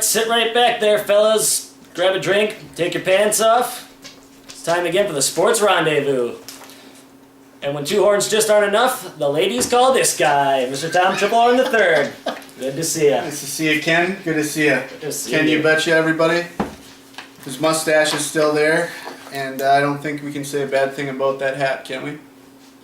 sit right back there, fellas. Grab a drink, take your pants off. It's time again for the Sports Rendezvous. And when two horns just aren't enough, the ladies call this guy, Mr. Tom Triple Horn III. Good to see ya. Nice to see you, Ken. Good to see you. Good to see Ken, you. you betcha, everybody. His mustache is still there, and I don't think we can say a bad thing about that hat, can we?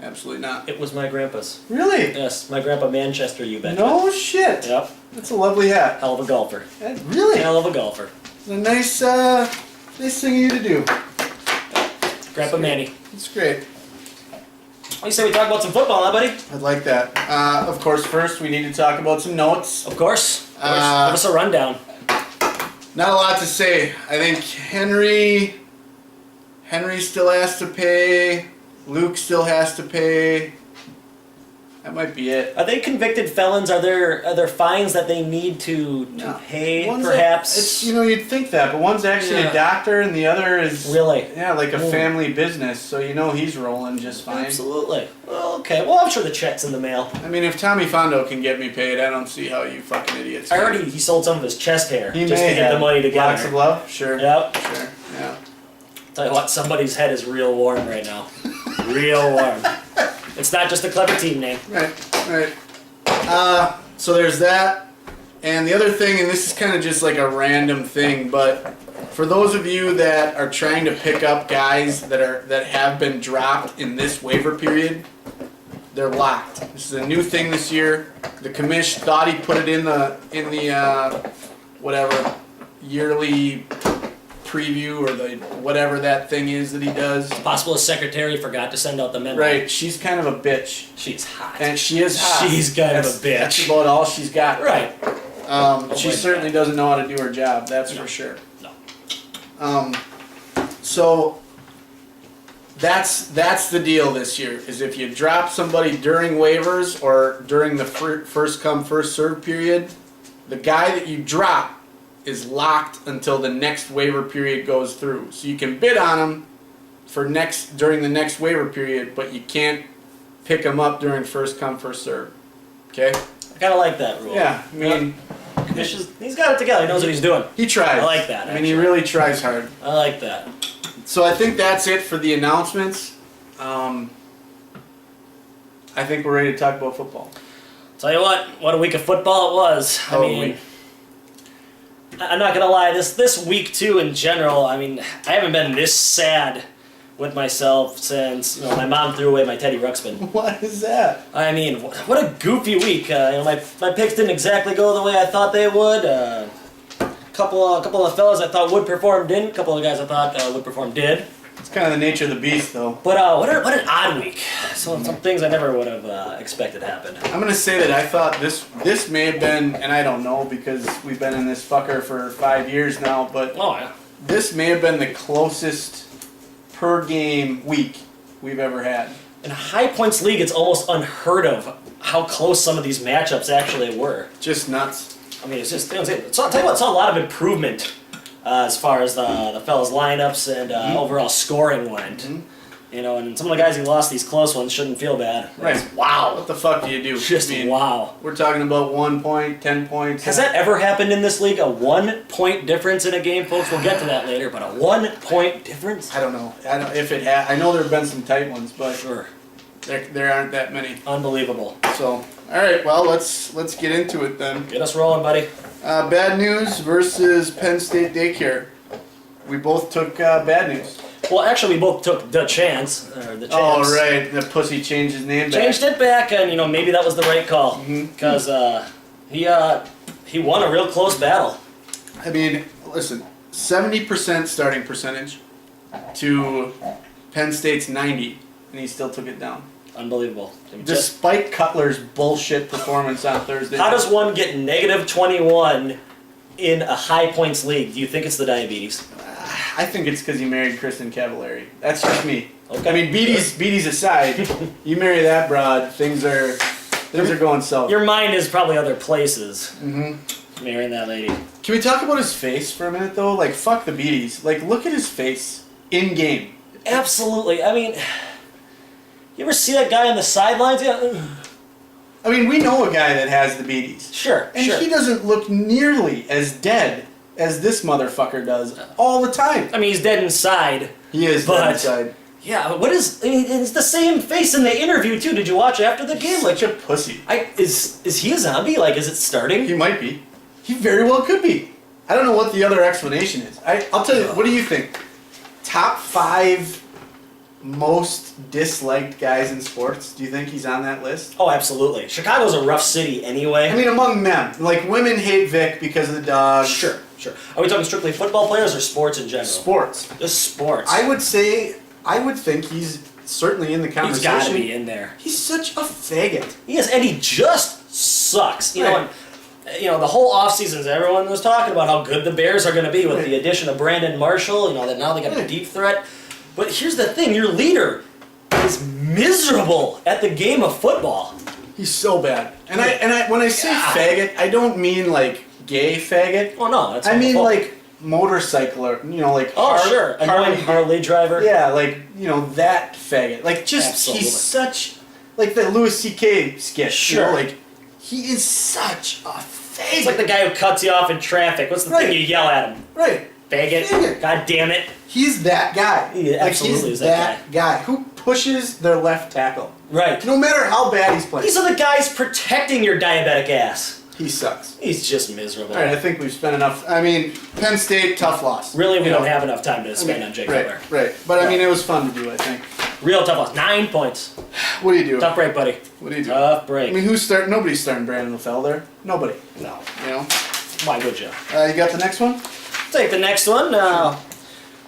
Absolutely not. It was my grandpa's. Really? Yes, my grandpa Manchester, you betcha. No shit. Yep. That's a lovely hat. Hell of a golfer. Really? Hell of a golfer. It's a nice thing of you to do. Grandpa Manny. It's great. You say we talk about some football, huh, buddy? I'd like that. Of course, first we need to talk about some notes. Of course. Give us a rundown. Not a lot to say. I think Henry still has to pay. Luke still has to pay. That might be it. Are they convicted felons? Are there fines that they need to pay, perhaps? You'd think that, but one's actually a doctor and the other is... Really? Yeah, like a family business, so he's rolling just fine. Absolutely. Well, okay. Well, I'm sure the check's in the mail. I mean, if Tommy Fondo can get me paid, I don't see how you fucking idiots I can. heard he sold some of his chest hair He just may to get have. the money together. Locks of love? Sure. Yep. Sure, yeah. Tell you what, somebody's head is real warm right now. Real warm. It's not just a clever team name. Right. So there's that. And the other thing, and this is kind of just like a random thing, but for those of you that are trying to pick up guys that have been dropped in this waiver period, they're locked. This is a new thing this year. The commish thought he put it in the whatever yearly preview or the whatever that thing is that he does. It's possible his secretary forgot to send out the memo. Right, she's kind of a bitch. She's hot. And she is hot. She's kind of a bitch. That's about all she's got. Right. She certainly doesn't know how to do her job, that's for sure. No. So that's the deal this year, is if you drop somebody during waivers or during the first come, first serve period, the guy that you drop is locked until the next waiver period goes through. So you can bid on him during the next waiver period, but you can't pick him up during first come, first serve. Okay? I kind of like that rule. Yeah, I mean... He's got it together. He knows what he's doing. He tries. I like that, I mean, he really tries hard. I like that. So I think that's it for the announcements. I think we're ready to talk about football. Tell you what a week of football it was. I mean, I'm not gonna lie. This week too, in general. I mean, I haven't been this sad with myself since my mom threw away my Teddy Ruxpin. What is that? I mean, what a goofy week. My picks didn't exactly go the way I thought they would. A couple of fellas I thought would perform didn't. A couple of guys I thought would perform did. It's kind of the nature of the beast, though. But what an odd week. Some things I never would have expected happened. I'm gonna say that I thought this may have been, and I don't know because we've been in this fucker for 5 years now, but this may have been the closest per game week we've ever had. In a high points league, it's almost unheard of how close some of these matchups actually were. Just nuts. I mean, I'll tell you what, it's a lot of improvement as far as the fellas' lineups and overall scoring went. And some of the guys who lost these close ones shouldn't feel bad. Right. Wow. What the fuck do you do? Just wow. We're talking about 1 point, 10 points. Has that ever happened in this league? A 1 point difference in a game, folks? We'll get to that later, but a 1 point difference? I don't know. I know there have been some tight ones, but sure. There aren't that many. Unbelievable. So, all right. Well, let's get into it then. Get us rolling, buddy. Bad news versus Penn State daycare. We both took bad news. Well, actually, we both took the chance. The chance. Oh, right. The pussy changed his name back. Changed it back, and maybe that was the right call. Because he won a real close battle. I mean, listen, 70% starting percentage to Penn State's 90, and he still took it down. Unbelievable. Despite Cutler's bullshit performance on Thursday. How does one get negative 21 in a high points league? Do you think it's the diabetes? I think it's because he married Kristen Cavallari. That's just me. Okay. I mean, Beatties aside, you marry that broad, things are going south. Your mind is probably other places. Marrying that lady. Can we talk about his face for a minute though? Like, fuck the Beatties. Like, look at his face in game. Absolutely. I mean, you ever see that guy on the sidelines? Yeah. I mean, we know a guy that has the Beatties. Sure. And he doesn't look nearly as dead as this motherfucker does all the time. I mean, he's dead inside. He is But- dead inside. Yeah, but what is... I mean, it's the same face in the interview, too. Did you watch after the game? Such a pussy. Is he a zombie? Like, is it starting? He might be. He very well could be. I don't know what the other explanation is. I'll tell you, what do you think? Top 5 most disliked guys in sports? Do you think he's on that list? Oh, absolutely. Chicago's a rough city anyway. I mean, among men. Like, women hate Vic because of the dog. Sure. Are we talking strictly football players or sports in general? Sports. Just sports. I would think he's certainly in the He's conversation. got to be in there. He's such a faggot. He is, and he just sucks. You know, Right. and, the whole offseason, everyone was talking about how good the Bears are going to be with Right. the addition of Brandon Marshall. You know, that now they got a Right. deep threat. But here's the thing: your leader is miserable at the game of football. He's so bad. And I when I say faggot, I don't mean like gay faggot. Oh no, that's I mean awful. like motorcycler, like sure, annoying Harley driver. Yeah, like that faggot. Like just Absolutely. he's such like the Louis C.K. sketch. Sure. Like he is such a faggot. It's like the guy who cuts you off in traffic. What's the Right. thing you yell at him? right. Faggot. Faggot. God damn it. He's that guy. He absolutely he's is that guy who pushes their left tackle. Right. No matter how bad he's playing. These are the guys protecting your diabetic ass. He sucks. He's just miserable. All right, I think we've spent enough. I mean, Penn State, tough loss. Really, we You don't know, have enough time to spend on Jake Cutler. Right. But I mean, it was fun to do, I think. Real tough loss. 9 points. What do you do? Tough break, buddy. What do you do? Tough I break. mean, nobody's starting Brandon LaFell there. Nobody. No. You know? Why would you? You got the next one? Take the next one.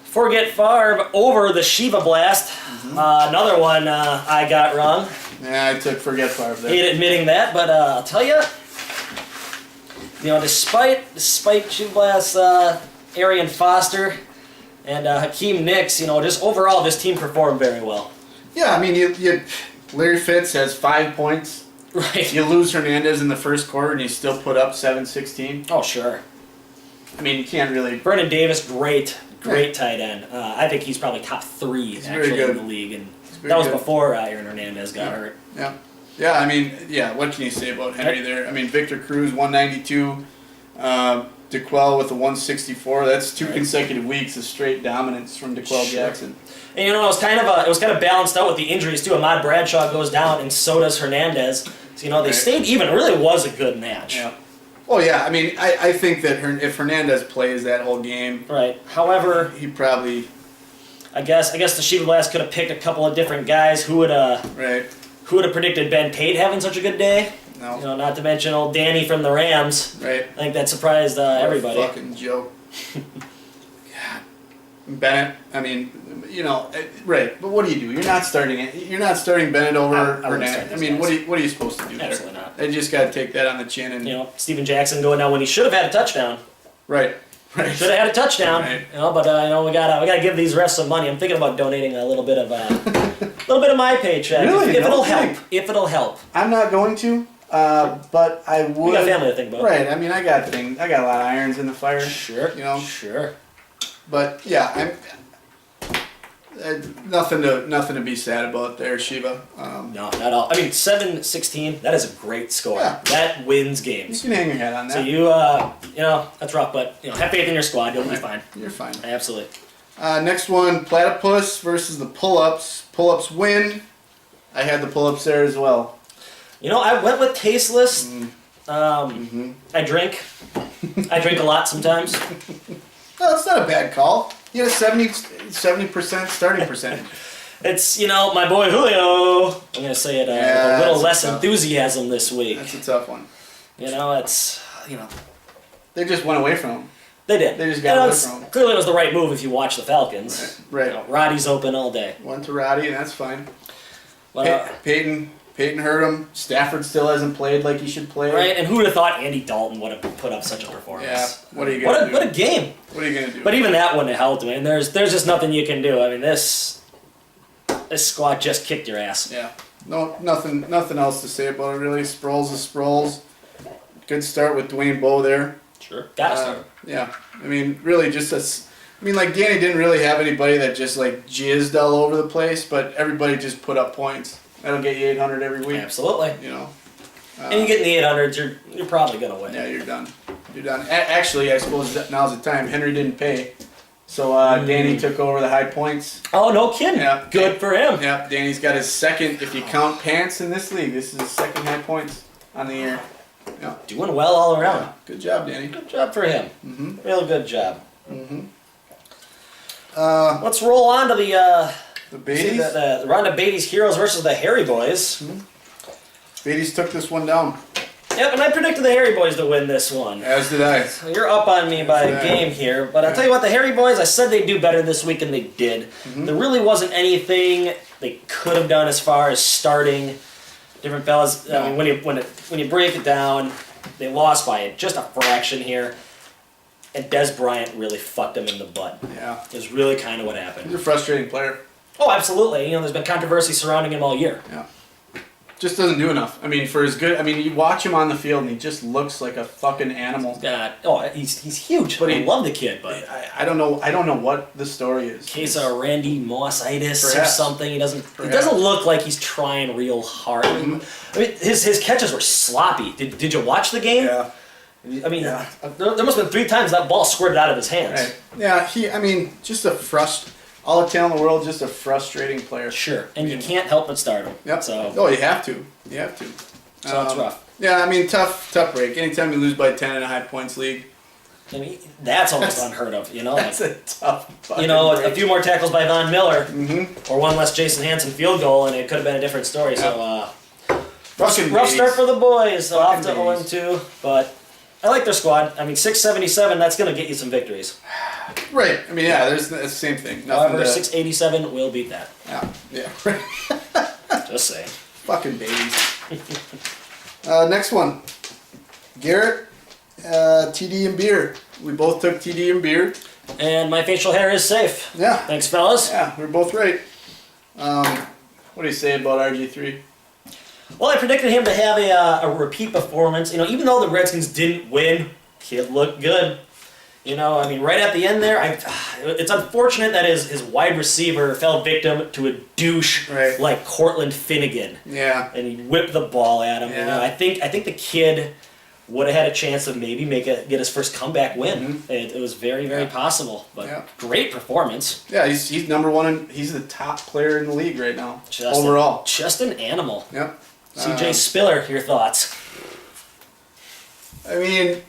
Forget Favre over the Shiva Blast. Another one I got wrong. Yeah, I took Forget Favre there. Hate admitting that, but I'll tell you, despite Shiva Blast, Arian Foster, and Hakeem Nicks, just overall this team performed very well. Yeah, I mean, you Larry Fitz has 5 points. Right. You lose Hernandez in the first quarter, and you still put up 7-16. Oh, sure. I mean, you can't really. Vernon Davis, great tight end. I think he's probably top 3 He's very actually good. in the league, and very that was good. before Aaron Hernandez got hurt. Yeah. Yeah, I mean, what can you say about Henry there? I mean, Victor Cruz, 192. DeQuell with a 164. That's 2 consecutive weeks of straight dominance from DeQuell Sure. Jackson. And it was kind of balanced out with the injuries too. Ahmad Bradshaw goes down, and so does Hernandez. So they Right. stayed even. It really was a good match. Yeah. Oh yeah, I mean, I think that if Hernandez plays that whole game, Right. However, he probably I guess the Shiva Blast could have picked a couple of different guys. Who would right. predicted Ben Tate having such a good day? No. Not to mention old Danny from the Rams. Right. I think that surprised everybody. What a fucking joke. God. Bennett. I mean, right. But what do? You're not starting it. You're not starting Bennett over I wouldn't Hernandez. start I those mean, guys. what are you supposed to do there? Absolutely not. They just got to take that on the chin and Steven Jackson going down when he should have had a touchdown. right. Right. Should have had a touchdown. Right. But we gotta give these refs some money. I'm thinking about donating a little bit of my paycheck. Really? If it'll No help. kidding. If it'll help. I'm not going to, but I would. We got family to think about. Right. I mean, I got a lot of irons in the fire. Sure. Sure. But yeah, I'm nothing to be sad about there, Shiva. No, not at all. I mean, 7-16. That is a great score. Yeah. That wins You games. can hang your hat on that. So you, that's rough, but have faith in your squad. You'll be fine. You're fine. Absolutely. Next one, Platypus versus the Pull-Ups. Pull-Ups win. I had the Pull-Ups there as well. I went with tasteless. Mm-hmm. I drink. I drink a lot sometimes. No, that's not a bad call. You had a 70% starting percentage. It's, my boy Julio. I'm going to say it with a little that's less tough. enthusiasm this week. That's a tough one. It's, They just went away from him. they did. They just got away It's- from him. Clearly it was the right move if you watch the Falcons. Right. Roddy's open all day. Went to Roddy, and that's fine. Well, Peyton hurt him. Stafford still hasn't played like he should play. right, and who would have thought Andy Dalton would have put up such a performance? Yeah. What are you gonna do? What a game! What are you gonna do? But even that wouldn't have helped. I mean, there's just nothing you can do. I mean, this squad just kicked your ass. Yeah. No, nothing else to say about it really. Sproles is Sproles. Good start with Dwayne Bowe there. Sure, gotta start. Yeah. I mean, really just like Danny didn't really have anybody that just like jizzed all over the place, but everybody just put up points. That'll get you 800 every week. Absolutely. You know. And you get in the 800s, you're probably gonna win. Yeah, you're done. You're done. Actually, I suppose now's the time. Henry didn't pay. So Danny took over the high points. Oh, no kidding. Yeah. Good for him. Yeah, Danny's got his second, if you count pants in this league, this is his second high points on the year. Yeah. Doing well all around. Yeah. Good job, Danny. Good job for him. Mm-hmm. Real good job. Mm-hmm. Let's roll on to the Beatties. the round of Beatties Heroes versus the Harry Boys. Beatties took this one down. Yep, and I predicted the Harry Boys to win this one. As did I. So you're up on me by a game here, but I'll tell you what, the Harry Boys, I said they'd do better this week, and they did. There really wasn't anything they could have done as far as starting different fellas. I mean, when you break it down, they lost by just a fraction here, and Des Bryant really fucked them in the butt. Yeah. Is really kind of what happened. He's a frustrating player. Oh, absolutely. You know, there's been controversy surrounding him all year. Yeah. Just doesn't do enough. I mean, for his good. I mean, you watch him on the field, and he just looks like a fucking animal. He's huge. But I love the kid, but I don't know. I don't know what the story is. Case of Randy Moss-itis or Perhaps. something. He doesn't. It Perhaps. doesn't look like he's trying real hard. I mean, his catches were sloppy. Did you watch the game? Yeah. I mean, there must have been 3 times that ball squirted out of his hands. Right. Yeah. I mean, just all the talent in the world, just a frustrating player. Sure, and you can't help but start him. Yep. So, Oh, you have to. You have to. so it's rough. Yeah, I mean, tough break. Anytime you lose by 10 in a high points league, I mean, that's almost unheard of. You know, that's a tough fucking a break. few more tackles by Von Miller, Mm-hmm. or one less Jason Hansen field goal, and it could have been a different story. So, Fucking rough days. start for the boys. Off to Fucking 0-2, but I like their squad. I mean, 677, that's going to get you some victories. Right. I mean, yeah, there's the same thing. However, 687 will beat that. Yeah. Just saying. Fucking babies. Next one. Garrett, TD and beer. We both took TD and beer. And my facial hair is safe. Yeah. Thanks, fellas. Yeah, we're both right. What do you say about RG3? Well, I predicted him to have a repeat performance. You know, even though the Redskins didn't win, kid looked good. You know, I mean, right at the end there, it's unfortunate that his wide receiver fell victim to a douche like Cortland Finnegan. Yeah. And he whipped the ball at him. Yeah. You know, I think the kid would have had a chance of maybe get his first comeback win. Mm-hmm. It was very, very possible. But Yeah. great performance. Yeah, he's number one. He's the top player in the league right now. Just overall. Just an animal. Yep. CJ Spiller, your thoughts? I mean,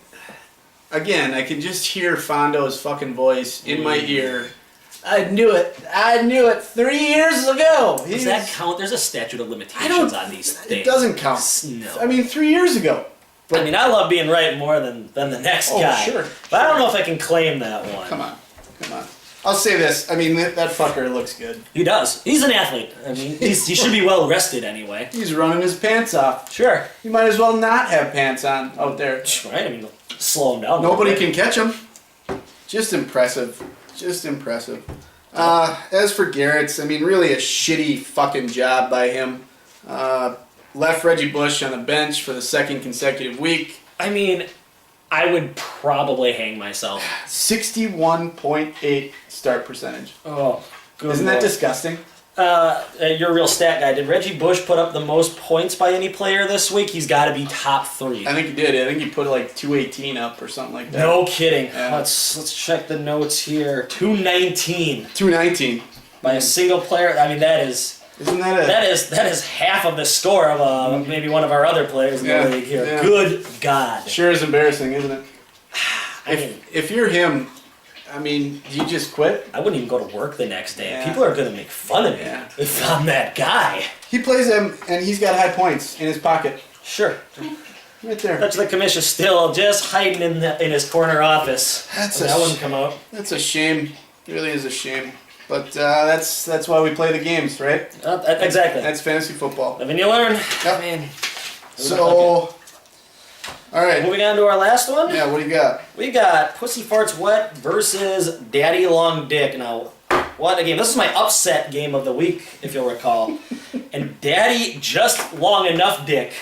again, I can just hear Fondo's fucking voice in my ear. I knew it. 3 years ago. Does that count? There's a statute of limitations on these things. It doesn't count. No. I mean, 3 years ago. I mean, I love being right more than the next guy. Sure. But I don't know if I can claim that one. Come on. I'll say this. I mean, that fucker looks good. He does. He's an athlete. I mean, he should be well rested anyway. He's running his pants off. Sure. He might as well not have pants on out there. Right? I mean, slow him down. Nobody can catch him. Just impressive. As for Garrett's, I mean, really a shitty fucking job by him. Left Reggie Bush on the bench for the second consecutive week. I mean, I would probably hang myself. 61.8 start percentage. Oh, good Isn't Lord. that disgusting? You're a real stat guy. Did Reggie Bush put up the most points by any player this week? He's got to be top 3. I think he did. I think he put like 218 up or something like that. No kidding. Yeah. Let's check the notes here. 219 219. by a single player. I mean, that is Isn't that that is half of the score of maybe one of our other players in the league here. Yeah. Good God. Sure is embarrassing, isn't it? I mean, If you're him, I mean, do you just quit? I wouldn't even go to work the next day. Yeah. People are going to make fun of me Yeah. if I'm that guy. He plays him, and he's got high points in his pocket. Sure. Right there. Touch the commission still just hiding in his corner office. That wouldn't come out. That's a shame. It really is a shame. But that's why we play the games, right? Exactly. That's fantasy football. Live and you learn. Yep. Man. So, all right. Moving on to our last one. Yeah, what do you got? We got Pussy Farts Wet versus Daddy Long Dick. Now, what a game. This is my upset game of the week, if you'll recall. And Daddy Just Long Enough Dick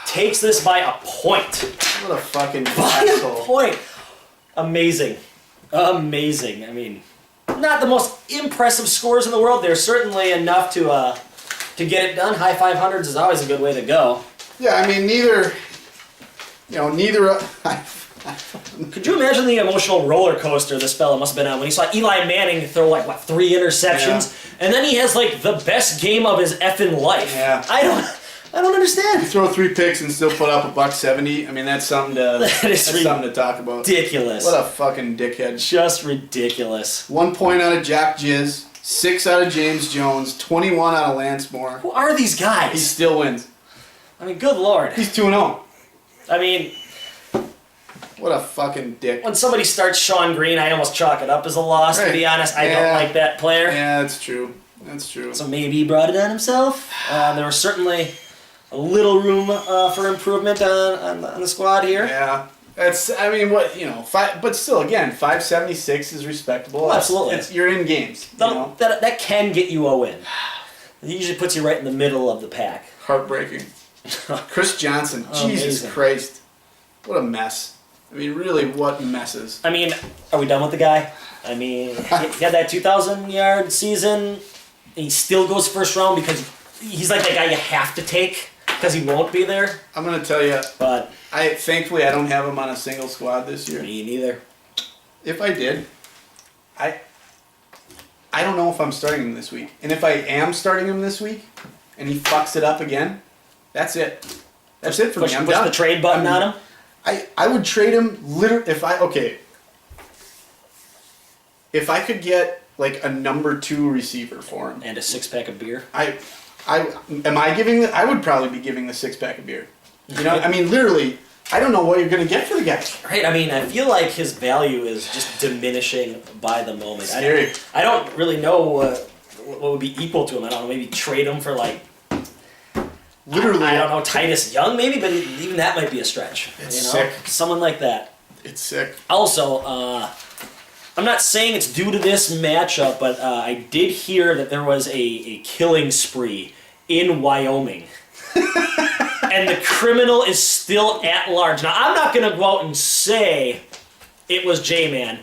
takes this by a point. What a fucking By asshole. a point. Amazing. Amazing. I mean, not the most impressive scores in the world. They're certainly enough to get it done. High 500s is always a good way to go. Yeah, I mean, neither. I Could you imagine the emotional roller coaster this fella must have been on when he saw Eli Manning throw like, what, 3 interceptions? Yeah. And then he has like the best game of his effing life. Yeah. I don't understand. You throw 3 picks and still put up $170. I mean, that's something to something to talk about. Ridiculous. What a fucking dickhead. Just ridiculous. 1 point out of Jack Jizz, 6 out of James Jones, 21 out of Lance Moore. Who are these guys? He still wins. I mean, good lord. He's 2-0. I mean, what a fucking dick. when somebody starts Sean Green, I almost chalk it up as a loss, to be honest. I don't like that player. Yeah, that's true. That's true. So maybe he brought it on himself. There was certainly a little room for improvement on the squad here. Yeah. That's, I mean, what, you know, but still, again, 576 is respectable. Oh, absolutely. You're in games. You know? That can get you a win. It usually puts you right in the middle of the pack. Heartbreaking. Chris Johnson, Jesus amazing. Christ. What a mess. I mean, really, what messes. I mean, are we done with the guy? I mean, he had that 2,000-yard season. He still goes first round because he's like that guy you have to take because he won't be there. I'm going to tell you, But thankfully I don't have him on a single squad this year. me neither. If I did, I don't know if I'm starting him this week. And if I am starting him this week and he fucks it up again, that's it. That's it for me. I'm Push done. the trade button on him. I would trade him literally if I could get like a number 2 receiver for him And a 6-pack of beer. I would probably be giving the 6-pack of beer. You know, I mean, literally, I don't know what you're going to get for the guy. Right, I mean, I feel like his value is just diminishing by the moment. Scary. I don't really know what would be equal to him. I don't know, maybe trade him for like, Literally, I don't know, Titus Young maybe, but even that might be a stretch. It's you know? sick. Someone like that. It's sick. Also, I'm not saying it's due to this matchup, but I did hear that there was a killing spree in Wyoming. And the criminal is still at large. Now, I'm not going to go out and say it was J-Man,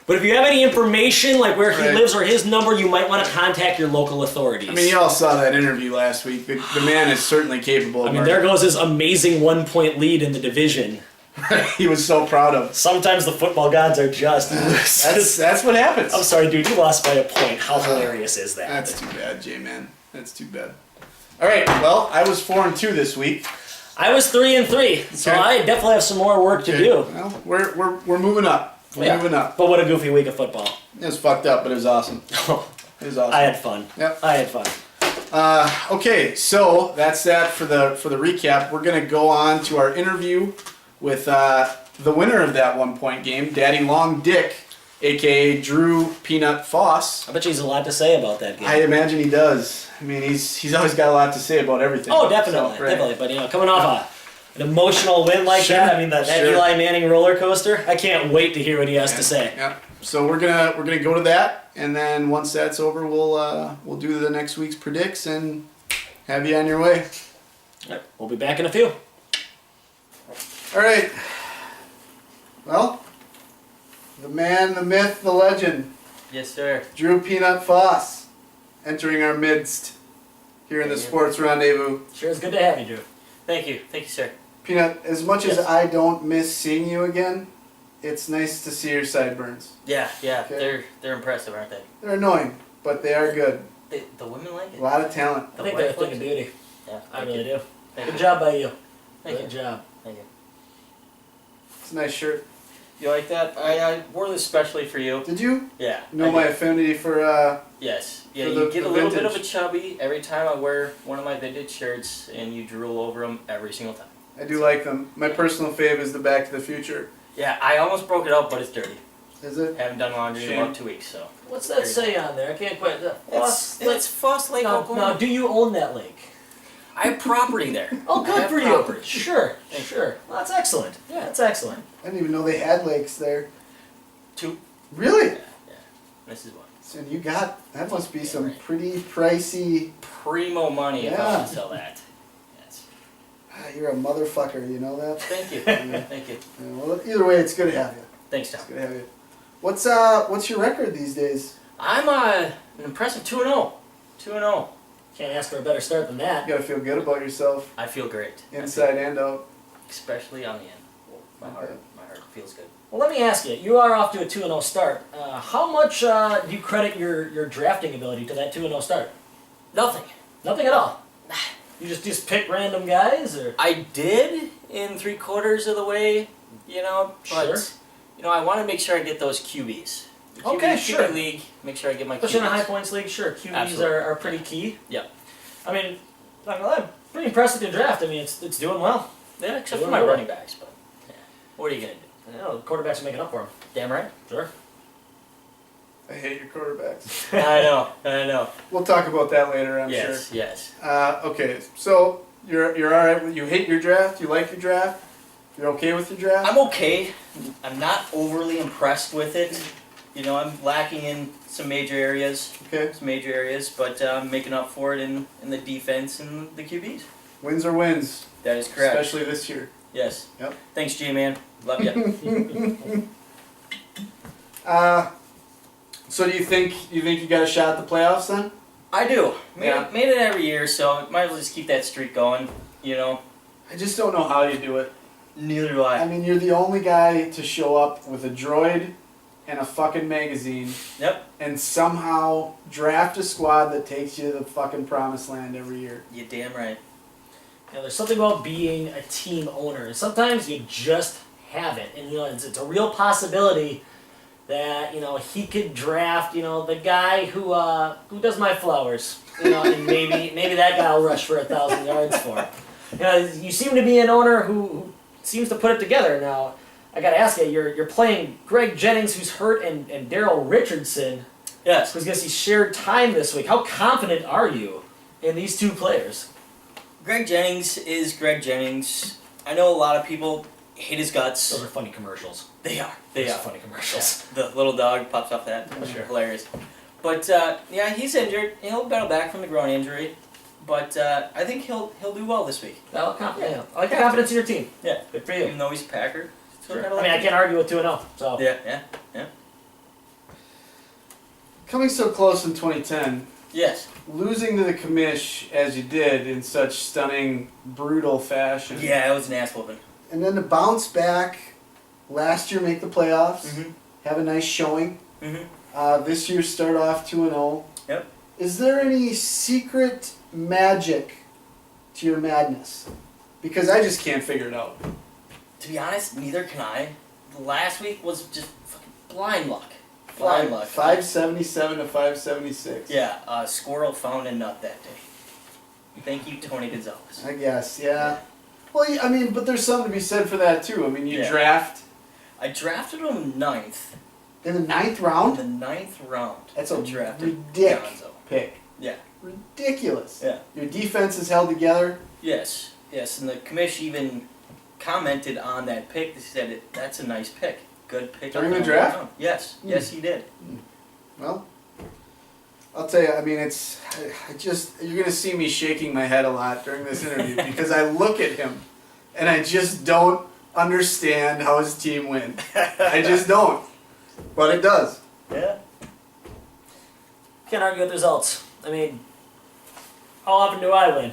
but if you have any information, like where he lives or his number, you might want to contact your local authorities. I mean, you all saw that interview last week. The man is certainly capable of I mean, there goes his amazing 1-point lead in the division. He was so proud of. Sometimes the football gods are just. That's what happens. I'm sorry, dude. You lost by a point. How hilarious is that? That's too bad, J-Man. That's too bad. All right. Well, I was 4-2 this week. I was 3-3, so Okay. I definitely have some more work to do. Well, we're moving up. We're moving up. But what a goofy week of football. It was fucked up, but it was awesome. It was awesome. I had fun. Yep. I had fun. Okay, so that's that for the recap. We're gonna go on to our interview with the winner of that 1-point game, Daddy Long Dick, aka Drew Peanut Foss. I bet you he's a lot to say about that game. I imagine he does. I mean, he's always got a lot to say about everything. Oh, definitely, So, right. definitely. But you know, coming off an emotional win like Sure, that, I mean that sure. Eli Manning roller coaster, I can't wait to hear what he has to say. Yeah. So we're gonna go to that, and then once that's over, we'll do the next week's predicts and have you on your way. All right, we'll be back in a few. All right. Well, the man, the myth, the legend, Yes, sir. Drew Peanut Foss, entering our midst here in the Sports Rendezvous. Sure, it's good to have you, Drew. Thank you, sir. Peanut, as much as Yes. I don't miss seeing you again, it's nice to see your sideburns. Yeah, Okay. they're impressive, aren't they? They're annoying, but they are good. The women like A it. lot of talent. I think they're a thing of beauty. Yeah, I thank really you. do. Thank Good you. job by you. Thank Good you. job. Thank you. It's a nice shirt. You like that? I wore this specially for you. Did you Yeah. know I my did. affinity for Yes. Yeah, for you the- get a the little bit of a vintage? chubby every time I wear one of my vintage shirts, and you drool over them every single time. I do like them. My personal fave is the Back to the Future. Yeah, I almost broke it out, but it's dirty. Is it? Haven't done laundry in Shame. about 2 weeks, so. What's that say on there? I can't quite. It's Foss Lake, Now, Oklahoma. do you own that lake? I have property there. Oh, I good have for you. property. Sure, Thank sure. Well, that's excellent. Yeah. That's excellent. I didn't even know they had lakes there. 2. Really? Yeah. This is one. So you got that must be some right. pretty pricey. Primo money if I Yeah. want to sell that. Yes. You're a motherfucker. You know that. Thank you. Yeah. Thank you. Yeah, well, either way, it's good to have you. Thanks, Tom. It's good to have you. What's your record these days? I'm an impressive 2-0. 2-0. Can't ask for a better start than that. You gotta feel good about yourself, I feel great. inside and out. Especially on the end. My heart. Okay. My heart. feels good. Well, let me ask you. You are off to a 2-0 start. How much do you credit your drafting ability to that 2-0 start? Nothing. Nothing at all. You just pick random guys, or I did in 3/4 of the way, but Sure. I want to make sure I get those QBs. The QB, Okay, sure. QB league, make sure I get my especially in a QBs. high points league, sure, QBs Absolutely. are pretty key. Yeah. I mean, not gonna lie, I'm pretty impressed with your draft. I mean, it's doing well. Yeah, except Doing for my well. running backs, but what are you gonna do? You know, the quarterbacks are making up for them. Damn right. Sure. I hate your quarterbacks. I know. We'll talk about that later, I'm Yes, yes. sure. Okay, so you're all right. You hate your draft. You like your draft. You're okay with your draft. I'm okay. I'm not overly impressed with it. I'm lacking in some major areas, Okay. but I'm making up for it in the defense and the QBs. Wins are wins, That is correct. especially this year. Yes. Yep. Thanks, G-Man. Love you. So do you think you got a shot at the playoffs then? I do. Made, Yeah. it, made it every year, so might as well just keep that streak going. I just don't know how you do it. Neither do I I. mean, you're the only guy to show up with a droid and a fucking magazine Yep. and somehow draft a squad that takes you to the fucking promised land every year. You damn right. There's something about being a team owner, and sometimes you just have it, and it's a real possibility that he could draft the guy who does my flowers, and maybe that guy will rush for 1,000 yards for him. You seem to be an owner who seems to put it together. Now, I got to ask you, you're playing Greg Jennings, who's hurt, and Daryl Richardson, Yes. who's going to see shared time this week. How confident are you in these two players? Greg Jennings is Greg Jennings. I know a lot of people hate his guts. Those are funny commercials. They are. Those are funny commercials. The little dog pops off that. Sure. Hilarious. But he's injured. He'll battle back from the groin injury. But I think he'll do well this week. Well, yeah. I like the confidence in your team. Yeah. Good for you. Even though he's a Packer. still Sure. gotta I like mean, I him. can't argue with 2-0. So Yeah. Coming so close in 2010, Yes. losing to the commish as you did in such stunning, brutal fashion. Yeah, it was an ass whooping. And then to bounce back, last year make the playoffs, Mhm. have a nice showing. Mhm. This year start off 2-0. Yep. Is there any secret magic to your madness? Because I just can't figure it out. To be honest, neither can I. The last week was just fucking blind luck. Blind luck. 577 to 576. Yeah, a squirrel found a nut that day. Thank you, Tony Gonzalez. I guess, yeah. Well, I mean, but there's something to be said for that too. I mean, you Yeah. draft I drafted him ninth. in the 9th In round. the 9th round. That's a I drafted ridic Gonzo. pick. Yeah. Ridiculous. Yeah. Your defense is held together. Yes, and the commish even commented on that pick. They said that's a nice pick. Good pick. During on the that draft? round. Yes, yes, he did. Well, I'll tell you. I mean, you're gonna see me shaking my head a lot during this interview because I look at him, and I just don't understand how his team wins. I just don't. But it does. Yeah. can't argue with results. I mean, how often do I win?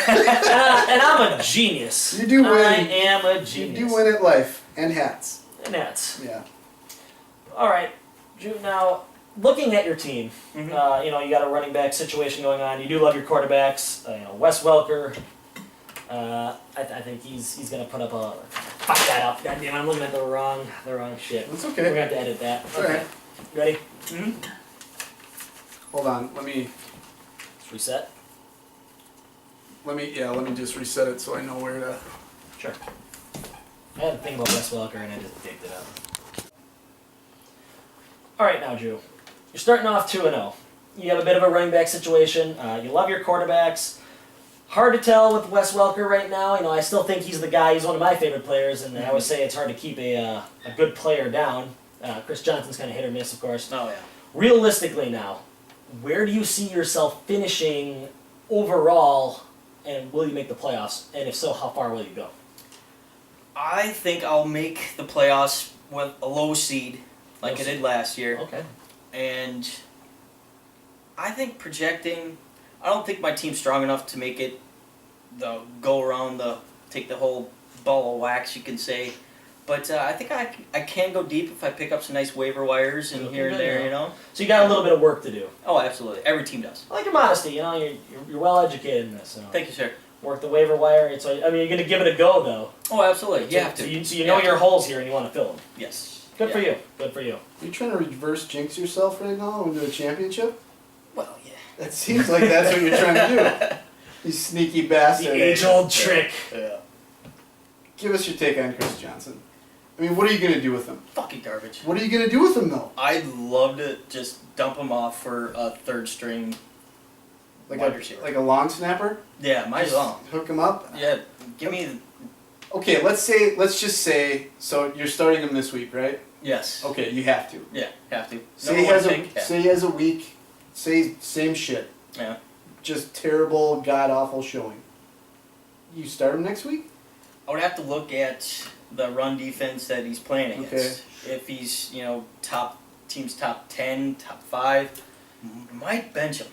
and I'm a genius. You do win. I am a You genius. do win at life and hats. And that's Yeah. all right. Drew, now looking at your team, Mhm. you got a running back situation going on. You do love your quarterbacks. Wes Welker. I think he's gonna put up a fuck that up. God damn, I'm looking at the wrong shit. That's We're gonna okay. have to edit that. It's alright. Ready? Mhm. Hold on. Let me Let's reset. let me just reset it so I know where to. Sure. I had to think about Wes Welker and I just digged it up. Alright now, Drew. You're starting off 2-0. You have a bit of a running back situation. You love your quarterbacks. Hard to tell with Wes Welker right now. I still think he's the guy. He's one of my favorite players, and I always say it's hard to keep a good player down. Chris Johnson's kind of hit or miss, of course. Oh yeah. Realistically now, where do you see yourself finishing overall, and will you make the playoffs? And if so, how far will you go? I think I'll make the playoffs with a low seed, like Low I did last year. Okay. And I think I don't think my team's strong enough to make it go around take the whole ball of wax, you can say. But I think I can go deep if I pick up some nice waiver wires and here and there, you know. So you got a little bit of work to do. Oh, absolutely. Every team does. I like your modesty. You know, you're well educated in this. So. Thank you, sir. Work the waiver wire. It's like, I mean, you're gonna give it a go though. Oh, absolutely. You have to. So you know your holes here and you want to fill them. Yes. Good for you. Good for you. Are you trying to reverse jinx yourself right now into a championship? Well, yeah. That seems like that's what you're trying to do. You sneaky bastard. The age-old trick. Yeah. Give us your take on Chris Johnson. I mean, what are you going to do with him? Fucking garbage. What are you going to do with him, though? I'd love to just dump him off for a third string wide receiver. Like a long snapper? Yeah, might as well. Hook him up? Yeah, give me... Okay, let's just say, so you're starting him this week, right? Yes. Okay, you have to. Yeah, have to. Say he has a week, say same shit. Yeah. Just terrible, god-awful showing. You start him next week? I would have to look at the run defense that he's playing against. Okay. If he's, team's top 10, top 5, might bench him.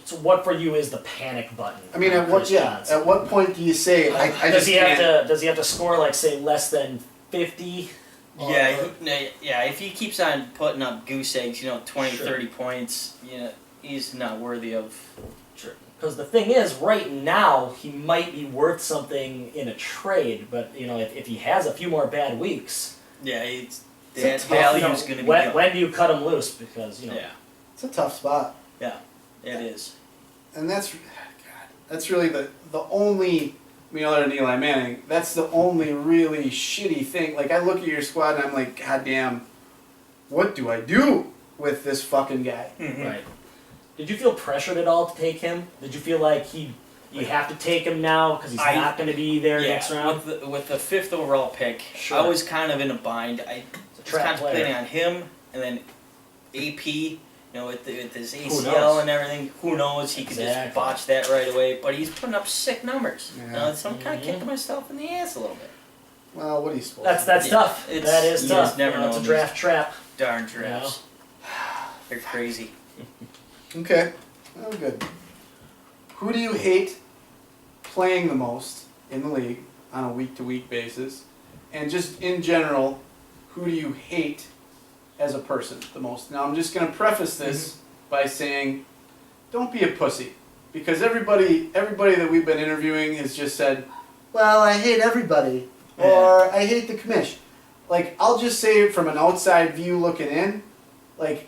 So what for you is the panic button? I mean, at what point do you say I does just he can't? does he have to score like say less than 50? Yeah, if he keeps on putting up goose eggs, 20, Sure. 30 points, he's not worthy of... Sure. Because the thing is, right now, he might be worth something in a trade, but, if he has a few more bad weeks... Yeah, that value's going to be gone. When do you cut him loose? Because, Yeah. It's a tough spot. Yeah, it is. And that's really the only, other than Eli Manning, that's the only really shitty thing. Like, I look at your squad and I'm like, God damn, what do I do with this fucking guy? Mm-hmm. Right. Did you feel pressured at all to take him? Did you feel like you have to take him now because he's not going to be there next round? With the 5th overall pick, Sure. I was kind of in a bind. I was contemplating on him and then AP. With his ACL and everything, who knows? He could just botch that right away. But he's putting up sick numbers. Yeah. So I'm kind of kicking myself in the ass a little bit. Well, what are you supposed That's to tough. That is you tough. just never know. It's a draft trap. Darn drafts. They're crazy. do? Okay. Oh, good. Who do you hate playing the most in the league on a week-to-week basis? And just in general, who do you hate as a person the most? Now, I'm just going to preface this by saying, don't be a pussy. Because everybody that we've been interviewing has just said, well, I hate everybody. Or I hate the commish. Like, I'll just say from an outside view looking in, like,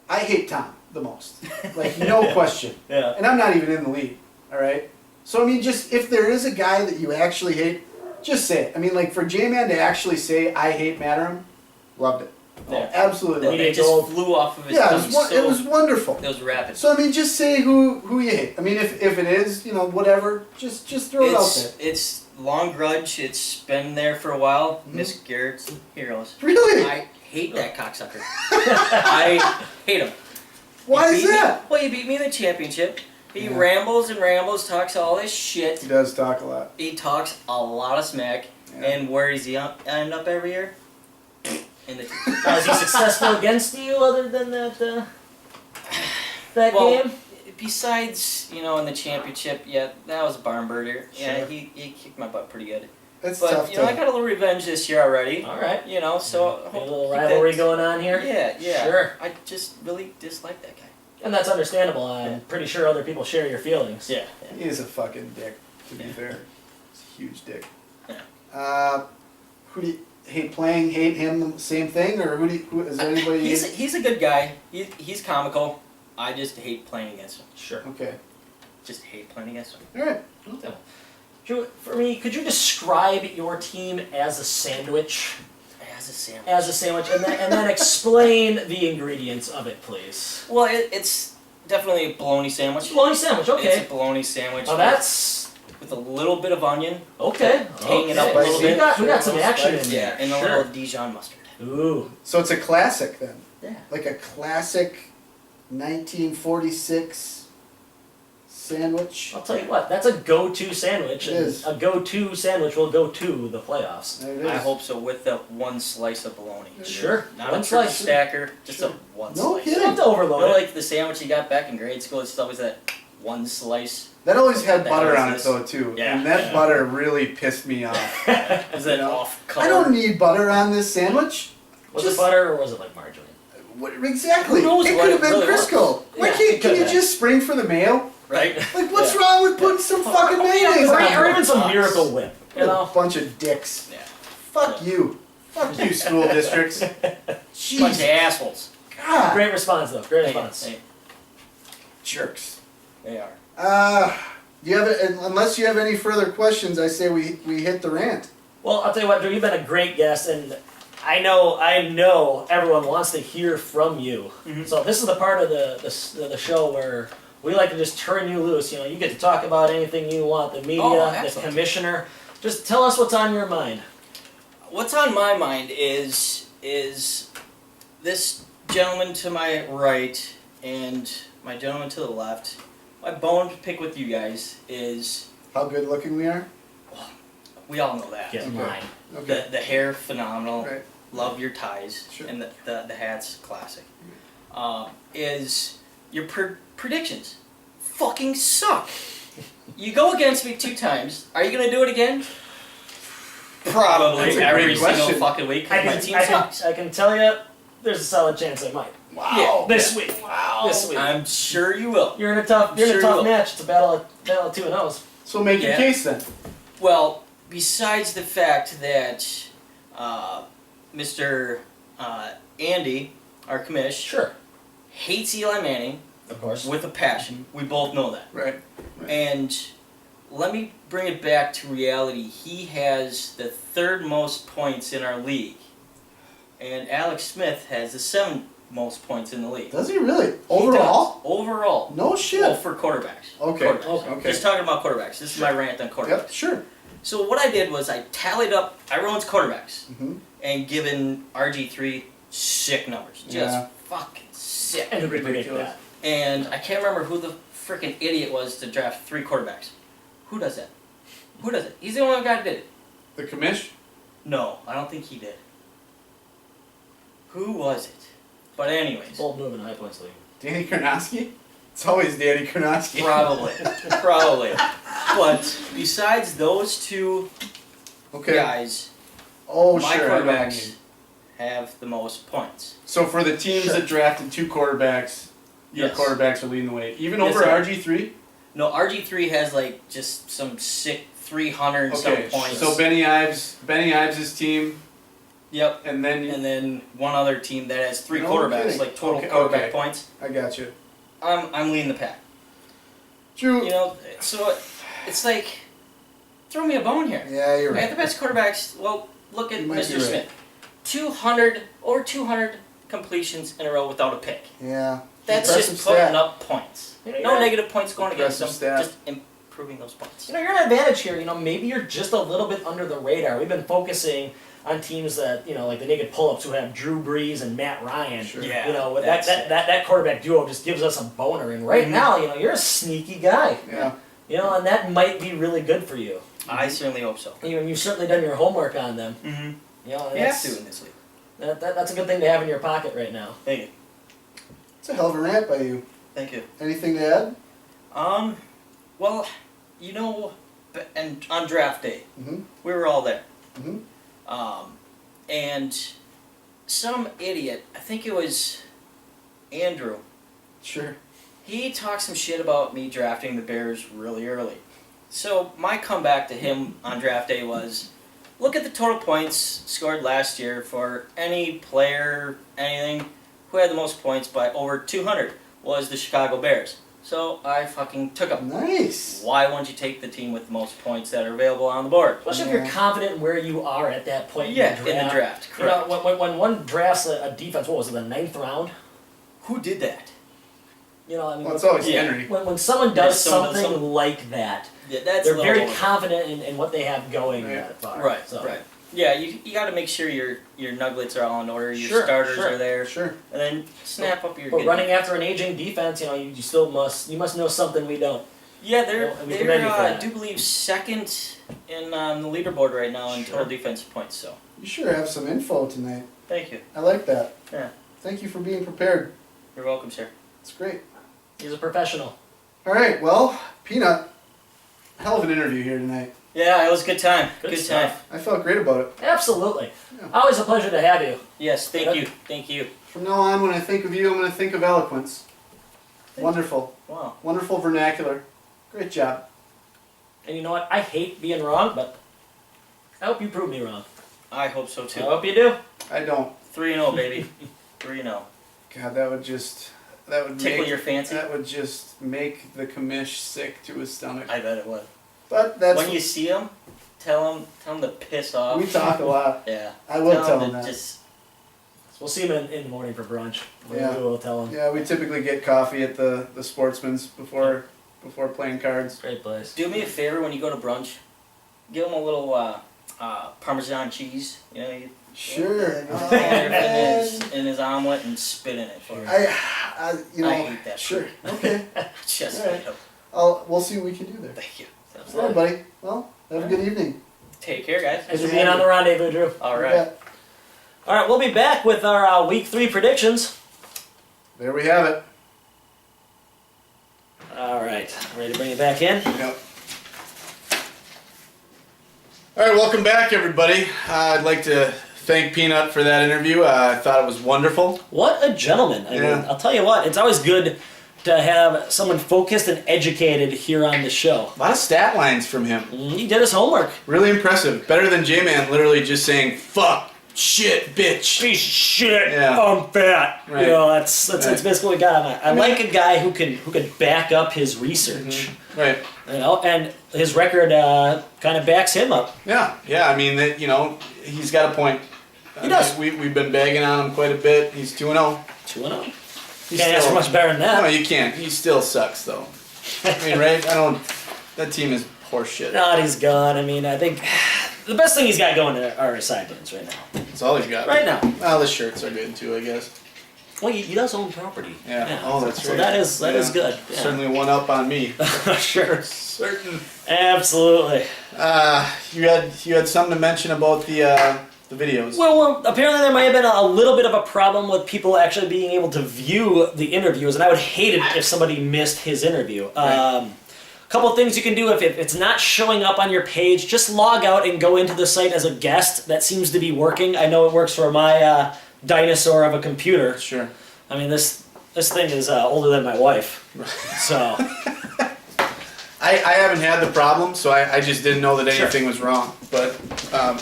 I hate Tom the most. Like, no question. Yeah. And I'm not even in the league, all right? So, I mean, just if there is a guy that you actually hate, just say it. I mean, like, for J-Man to actually say, I hate Matterum, loved it. Yeah. Absolutely. It just flew off of his Yeah, tongue. it was wonderful. It was rapid. So, I mean, just say who you hate. I mean, if it is, whatever, just throw it out there. It's long grudge. It's been there for a while. Miss Garrett's heroes. Really? I hate that cocksucker. I hate him. Why is that? Well, he beat me in the championship. He rambles and rambles, talks all this shit. He does talk a lot. He talks a lot of smack. Yeah. And where does he end up every year? In the Is he successful against you other than that game? Besides, in the championship, yeah, that was a barn burner. Yeah, Sure. he kicked my butt pretty good. It's But, tough I got a little revenge this year already. All right. So... A little rivalry going on here? Yeah. Sure. I just really dislike that guy. And that's understandable. I'm pretty sure other people share your feelings. Yeah. He is a fucking dick, to be fair. He's a huge dick. Yeah. Who do you hate playing? Hate him? The same thing, or who is there anybody? He's a good guy. He's comical. I just hate playing against him. Sure. Okay. Just hate playing against him. All right. For me, could you describe your team as a sandwich? As a sandwich. As a sandwich, and then explain the ingredients of it, please. Well, it's definitely a bologna sandwich. Bologna sandwich, okay. It's a bologna sandwich. Oh, that's with a little bit of onion. okay. Tang it up a little We bit. got some action in there. Yeah, and a little Dijon mustard. Ooh. So it's a classic then. Yeah. Like a classic 1946 sandwich. I'll tell you what, that's a go-to sandwich. It and is. A go-to sandwich will go to the playoffs. There it is. I hope so, with the one slice of bologna. Sure. Not One a triple slice. stacker, just Sure. a one No slice. kidding. Don't overload it. Like the sandwich you got back in grade school, it's always that one slice. That always had The butter hell on is it this? though too, Yeah, and that yeah. butter really pissed me off. Is that off color? I don't need butter on this sandwich. Was Just- it butter or was it like margarine? What, exactly. Who knows it what could have it been really Crisco. Why Yeah, can't it can could you have. just spring for the mayo? Right? Like, what's Yeah. wrong with putting some fucking mayonnaise Or, on or it? even some Fox. Miracle Whip. You What know? a bunch of dicks. Yeah. Fuck you. Fuck you, school districts. Bunch of Jeez. assholes. God. Great response though. Great response. Hey, Jerks. they are. Do you have unless you have any further questions, I say we hit the rant. Well, I'll tell you what, Drew, you've been a great guest, and I know everyone wants to hear from you. Mhm. So this is the part of the show where we like to just turn you loose. You know, you get to talk about anything you want. The media, Oh, the excellent. commissioner. Just tell us what's on your mind. What's on my mind is this gentleman to my right and my gentleman to the left. My bone to pick with you guys is How good looking we are. we all know that. Get Okay. mine. Okay. The hair phenomenal. Right. Love your ties Sure. and the hats classic. Is your predictions fucking suck? You go against me 2 times. Are you gonna do it again? Probably That's a every great single question. fucking week. I My can, team I, sucks. can, I can tell you, there's a solid chance I might. Wow. This week. Wow. This week. I'm sure you will. You're in a tough Sure you will. match. It's a battle of 2-0s. So make your Yeah. case then. Well, besides the fact that Mr. Andy, our commish, Sure. hates Eli Manning Of course. with a passion. We both know that. Right. And let me bring it back to reality. He has the 3rd most points in our league. And Alex Smith has the 7th most points in the league. Does he really? He Overall? does. Overall. No shit. Well, for quarterbacks. Okay. Quarterbacks. Okay. Just talking about quarterbacks. This is my rant on quarterbacks. Yep. Sure. So what I did was I tallied up everyone's quarterbacks Mhm. and given RG3 sick numbers. Just Yeah. fucking sick. And who could predict Ridiculous. that? And I can't remember who the freaking idiot was to draft 3 quarterbacks. Who does that? Who does it? He's the only guy who did it. The commish. No, I don't think he did. Who was it? But anyways, Bold move in High Points League. Danny Karnowski. It's always Danny Karnowski. probably, probably. But besides those 2 Okay. guys, Oh my sure. I know what you quarterbacks mean. have the most points. So for the teams Sure. that drafted 2 quarterbacks, your Yes. quarterbacks are leading the way, even Yes, over sir. RG3. No, RG3 has like just some sick 300 and Okay. some points. So Benny Ives' team, Yep. and then And then one other team that has 3 No quarterbacks, kidding. like total Okay, quarterback okay. points. I got you. I'm leading the pack. Drew. You know, so it's like throw me a bone here. Yeah, you're I have right. the best quarterbacks. Well, look at You might be Mr. right. Smith. 200 completions in a row without a pick. Yeah. That's Impressive just putting stat. up points. You know, No you're- negative points going against them. Impressive stat. Just improving those points. You know, you're an advantage here. You know, maybe you're just a little bit under the radar. We've been focusing on teams that, you know, like the naked pull-ups who have Drew Brees and Matt Ryan. Sure. Yeah, You know, with that's that quarterback duo just gives us a boner. And right Mhm. now, you know, you're a sneaky guy. Yeah. You know, and that might be really good for you. I certainly hope so. You've certainly done your homework on them. Mm-hmm. You know, and You have that's, to in this league. that's a good thing to have in your pocket right now. Thank you. It's a hell of a rant by you. Thank you. Anything to add? Well, you know, and on draft day, Mm-hmm. we were all there. Mm-hmm. And some idiot, I think it was Andrew, Sure. he talked some shit about me drafting the Bears really early. So my comeback to him on draft day was, look at the total points scored last year for any player, anything, who had the most points by over 200 was the Chicago Bears. So I fucking took them. Nice. Why won't you take the team with the most points that are available on the board? Especially if Yeah. you're confident in where you are at that point Yeah, in the draft. draft, You know, correct. when one drafts a defense, what was it, the 9th round? Who did that? You know, I mean, Well, it's always Yeah. Henry. when someone does Yeah, someone does something something. like that, Yeah, that's they're a little very over. confident in what they have going Right. that far. Right, So. right. Yeah, you got to make sure your nuggets are all in order, your Sure, starters sure. are there, Sure. and then snap up your. But good running defense. after an aging defense, you know, you still must know something we don't. Yeah, they're Well, we commend you for I that. do believe second in the leaderboard right now in Sure. total defensive points. So You sure have some info tonight. thank you. I like that. Yeah. Thank you for being prepared. You're welcome, sir. It's great. He's a professional. All right, well, Peanut, hell of an interview here tonight. Yeah, it was a good time. Good time. I felt great about it. Absolutely. Yeah. Always a pleasure to have you. Yes, thank you. Thank you. From now on, when I think of you, I'm going to think of eloquence. Wonderful. Wow. Wonderful vernacular. Great job. And you know what? I hate being wrong, but I hope you prove me wrong. I hope so I too. hope you do. I don't. 3-0, baby. 3-0. God, that would Tickle make, your fancy? that would just make the commish sick to his stomach. I bet it would. But that's When you see him, tell him to piss off. we talk a lot. Yeah. I will tell him to that. just. We'll see him in the morning for brunch. Yeah. We'll tell him. Yeah, we typically get coffee at the Sportsman's before playing cards. Great place. Do me a favor when you go to brunch. Give him a little Parmesan cheese. You know, you Sure. in his omelet and spit in it for him. I I hate that Sure. food. Okay. Just All right. straight up. We'll see what we can do there. Thank you. All right, buddy. Well, have a good evening. Take care, guys. Thanks for being on the rendezvous, Drew. All right. Yeah. All right, we'll be back with our week 3 predictions. There we have it. All right, ready to bring it back in? Yep. All right, welcome back, everybody. I'd like to thank Peanut for that interview. I thought it was wonderful. What a gentleman. I mean, I'll tell you what, it's always good to have someone focused and educated here on the show. A lot of stat lines from him. He did his homework. Really impressive. Better than J-Man literally just saying, fuck, shit, bitch. Piece of shit. Yeah. I'm fat. Right. You know, that's Right. basically what we got on. I like a guy who can back up his research. Right. You know, and his record kind of backs him up. Yeah. I mean, that he's got a point. He does. We've been bagging on him quite a bit. He's 2-0. 2-0. He's Can't ask for much better than that. No, you can't. He still sucks, though. I mean, right? That team is horseshit. God, he's gone. I mean, I think the best thing he's got going are his sideburns right now. That's all he's got. Right now. Well, the shirts are good, too, I guess. Well, he does own property. Yeah. Oh, that's so right. that is good. Yeah. Certainly one up on me. Sure. Certain. Absolutely. You had something to mention about the videos. Well, apparently there might have been a little bit of a problem with people actually being able to view the interviews, and I would hate it if somebody missed his interview. Right. Couple things you can do if it's not showing up on your page, just log out and go into the site as a guest. That seems to be working. I know it works for my dinosaur of a computer. Sure. I mean, this thing is older than my wife, so. I haven't had the problem, so I just didn't know that Sure. anything was wrong. But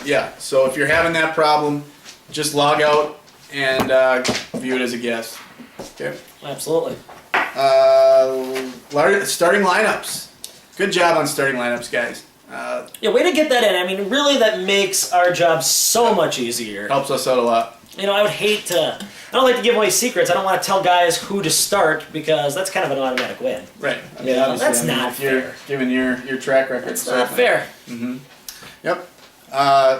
yeah, so if you're having that problem, just log out and view it as a guest. Okay. Absolutely. Starting lineups. Good job on starting lineups, guys. Yeah, way to get that in. I mean, really, that makes our job so much easier. Helps us out a lot. You know, I would hate to. I don't like to give away secrets. I don't want to tell guys who to start because that's kind of an automatic win. Right. I mean, Yeah, obviously, that's I mean, not if you're fair. Given your track record. It's not fair. Mm-hmm. Yep.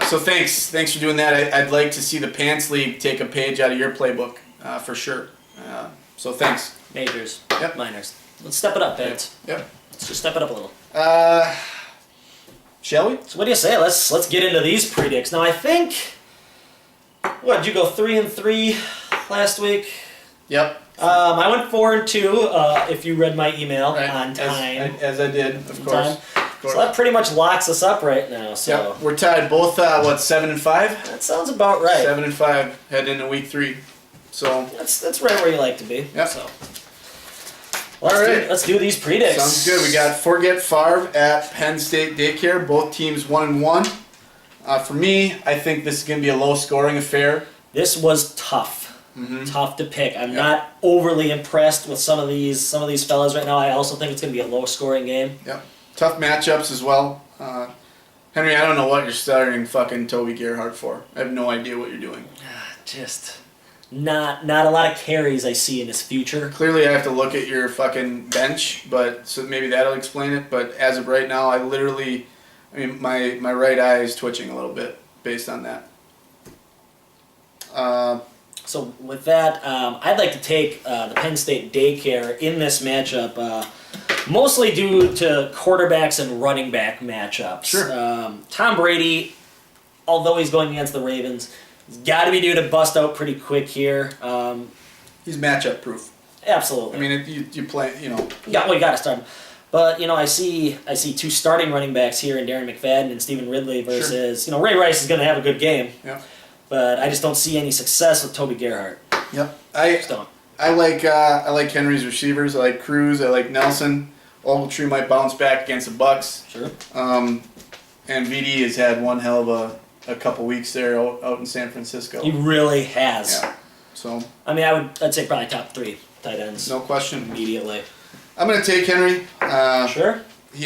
So thanks for doing that. I'd like to see the Pants League take a page out of your playbook for sure. So thanks. Majors. Yep. Minors. Let's step it up, Vince. Yep. Let's just step it up a little. Shall we? So what do you say? Let's get into these predicts. Now I think. What did you go 3-3 last week? Yep. I went 4-2. If you read my email Right. on time. As I did, of On course. time. Of course. So that pretty much locks us up right now. So Yep. We're tied both. 7-5. that sounds about right. 7-5 heading into week 3. So That's right where you like to be. Yep. So. All right. Let's do these predicts. sounds good. We got Forget Favre at Penn State Daycare. Both teams 1-1. For me, I think this is going to be a low-scoring affair. This was tough. Mm-hmm. Tough to pick. I'm Yep. not overly impressed with some of these fellas right now. I also think it's going to be a low-scoring game. Yep. Tough matchups as well. Henry, I don't know what you're starting fucking Toby Gerhardt for. I have no idea what you're doing. Just not a lot of carries I see in his future. Clearly, I have to look at your fucking bench, but so maybe that'll explain it. But as of right now, my right eye is twitching a little bit based on that. So with that, I'd like to take the Penn State Daycare in this matchup, mostly due to quarterbacks and running back matchups. Sure. Tom Brady, although he's going against the Ravens, he's got to be due to bust out pretty quick here. He's matchup proof. Absolutely. I mean, you play, Yeah, well, you got to start him. But, I see two starting running backs here in Darren McFadden and Stephen Ridley versus, Ray Rice is going to have a good game. Yeah. But I just don't see any success with Toby Gerhart. Yep. Just don't. I like Henry's receivers. I like Cruz. I like Nelson. Ogletree might bounce back against the Bucks. Sure. And VD has had one hell of a couple weeks there out in San Francisco. He really has. Yeah. So. I mean, I'd say probably top 3 tight ends. No question. Immediately. I'm going to take Henry. Sure.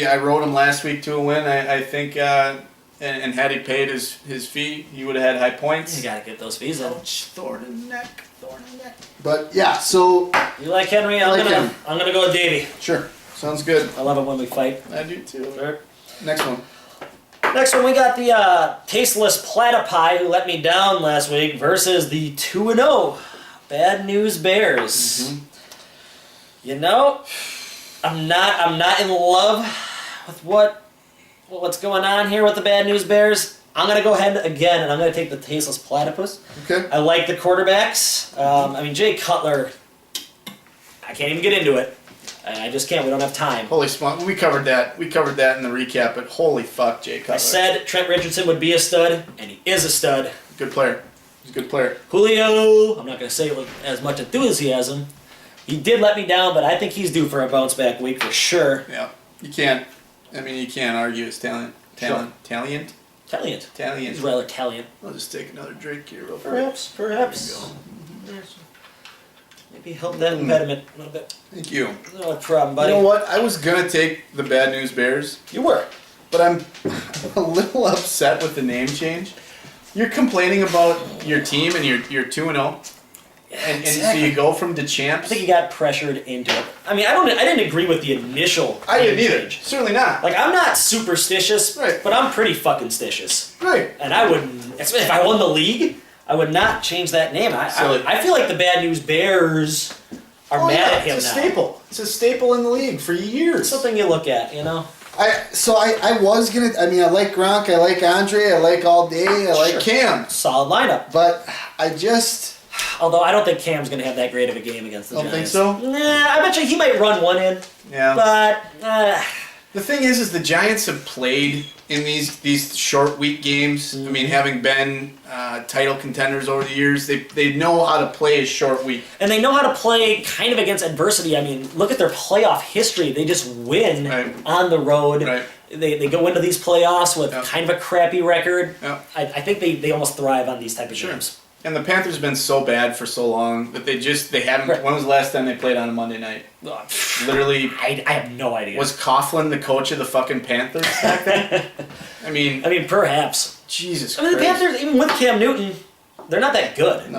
I rode him last week to a win. I think, and had he paid his fee, he would have had high points. You got to get those fees in. Ouch, thorn in the neck. But yeah, so. You like Henry? I'm gonna go with Davey. Sure. Sounds good. I love it when we fight. I do too. Sure. Next one. Next one, we got the tasteless platypi who let me down last week versus the 2-0 Bad News Bears. I'm not in love with what's going on here with the Bad News Bears. I'm gonna go ahead again, and I'm gonna take the tasteless platypus. Okay. I like the quarterbacks. Jay Cutler. I can't even get into it. I just can't. We don't have time. Holy smokes, we covered that. We covered that in the recap. But holy fuck, Jay Cutler. I said Trent Richardson would be a stud, and he is a stud. Good player. He's a good player. Julio. I'm not gonna say it with as much enthusiasm. He did let me down, but I think he's due for a bounce back week for sure. Yeah. You can't argue his talent. Talent. Taliant. He's rather taliant. I'll just take another drink here real quick. Perhaps. Maybe help that impediment a little bit. Thank you. No problem, buddy. You know what? I was going to take the Bad News Bears. You were. But I'm a little upset with the name change. You're complaining about your team and you're 2-0. And so you go from the champs. I think you got pressured into it. I didn't agree with the initial. I didn't either. change. Certainly not. Like, I'm not superstitious, Right. but I'm pretty fucking stitious. Right. And I wouldn't. If I won the league, I would not change that name. I feel like the Bad News Bears are mad at him it's a now. staple. It's a staple in the league for years. It's something you look at, I was gonna. I like Gronk. I like Andre. I like All Day. I like Cam. Solid lineup. But I just. Although I don't think Cam's going to have that great of a game against the Giants. Don't think so? Nah, I bet you he might run one in. Yeah. But the thing is the Giants have played in these short week games. Mm-hmm. I mean, having been title contenders over the years, they know how to play a short week. And they know how to play kind of against adversity. I mean, look at their playoff history. They just win on the road. Right. They go into these playoffs with kind of a crappy record. Yep. I think they almost thrive on these type of games. And the Panthers have been so bad for so long that they haven't. Right. When was the last time they played on a Monday night? Literally. I have no idea. Was Coughlin the coach of the fucking Panthers back then? I mean, perhaps. Jesus I mean, Christ. the Panthers, even with Cam Newton, they're not that good.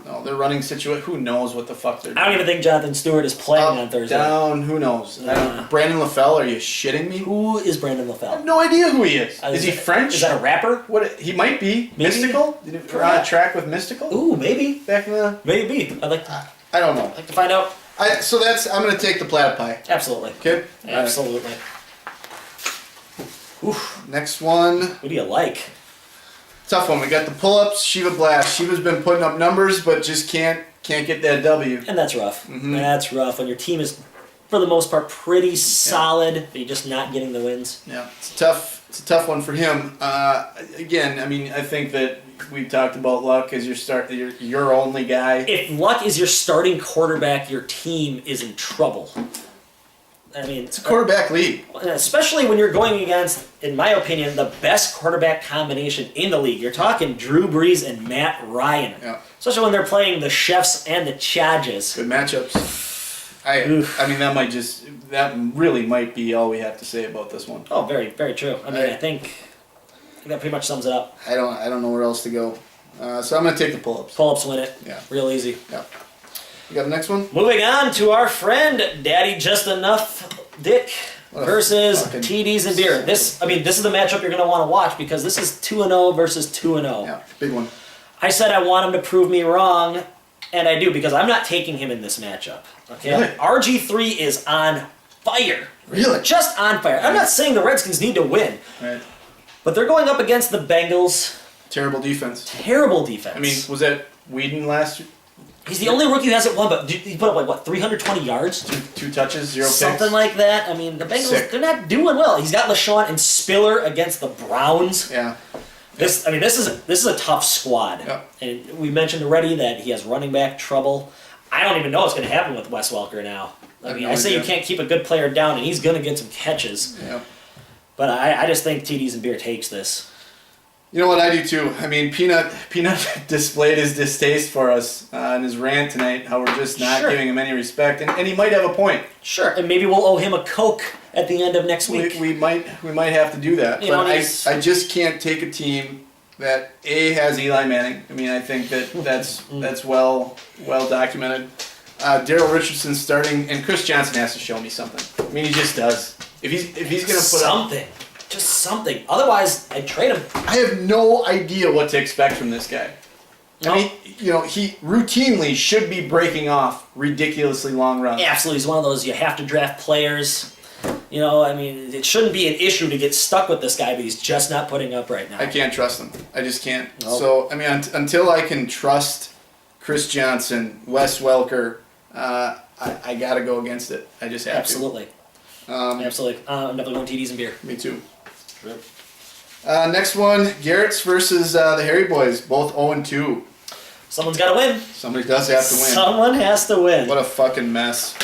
No, they're running situation. Who knows what the fuck they're doing? I don't even think Jonathan Stewart is playing on Thursday. Down, who knows? Brandon LaFell, are you shitting me? Who is Brandon LaFell? I have no idea who he is. Is he French? Is that a rapper? What? He might be. Maybe. Mystical? Did he on a track with Mystical? Ooh, maybe. Back in the... Maybe. I don't know. like to find out. I'm going to take the platypi. Absolutely. Okay? Absolutely. Oof. Next one. Who do you like? Tough one. We got the pull-ups. Shiva Blast. Shiva's been putting up numbers, but just can't get that W. And that's rough. Mm-hmm. That's rough when your team is, for the most part, pretty solid, but you're just not getting the wins. Yeah, it's a tough one for him. Again, I think that we've talked about Luck as your only guy. If Luck is your starting quarterback, your team is in trouble. It's a quarterback league. Especially when you're going against, in my opinion, the best quarterback combination in the league. You're talking Drew Brees and Matt Ryan. Yeah. Especially when they're playing the Chefs and the Chargers. Good matchups. That really might be all we have to say about this one. Oh, very, very true. I think that pretty much sums it up. I don't know where else to go. So I'm going to take the pull-ups. Pull-ups win it. Yeah. Real easy. Yeah. You got the next one? Moving on to our friend, Daddy Just Enough Dick versus TDs and Beer. This is the matchup you're going to want to watch because this is 2-0 versus 2-0. Yeah, big one. I said I want him to prove me wrong, and I do because I'm not taking him in this matchup. Okay, Really? RG3 is on fire. Really? Just on fire. I'm not saying the Redskins need to win, Right. but they're going up against the Bengals. Terrible defense. Terrible defense. Was that Whedon last year? He's the only rookie who hasn't won, but he put up like what 320 yards, two touches, 0 picks, something like that. I mean, the Bengals they're not doing well. He's got LaShawn and Spiller against the Browns. Yeah. This is a tough squad. Yep. And we mentioned already that he has running back trouble. I don't even know what's going to happen with Wes Welker now. I say you can't keep a good player down, and he's going to get some catches. Yep. But I just think TDs and Beer takes this. You know what, I do too. I mean, Peanut displayed his distaste for us in his rant tonight, how we're just not giving him any respect, and he might have a point. Sure, and maybe we'll owe him a Coke at the end of next week. We might have to do that. But I just can't take a team that has Eli Manning. I mean, I think that's well documented. Daryl Richardson starting, and Chris Johnson has to show me something. I mean, he just does. If he's going to put something. Just something. Otherwise, I'd trade him. I have no idea what to expect from this guy. I mean, he routinely should be breaking off ridiculously long runs. Absolutely. He's one of those you have to draft players. I mean, it shouldn't be an issue to get stuck with this guy, but he's just not putting up right now. I can't trust him. I just can't. Nope. So, I mean, until I can trust Chris Johnson, Wes Welker, I got to go against it. I just have Absolutely. to. Absolutely. I'm definitely going TDs and Beer. Me too. Yep. Next one, Garrett's versus the Harry Boys, both 0-2. Someone's got to win. Somebody does have to win. Someone has to win. What a fucking mess.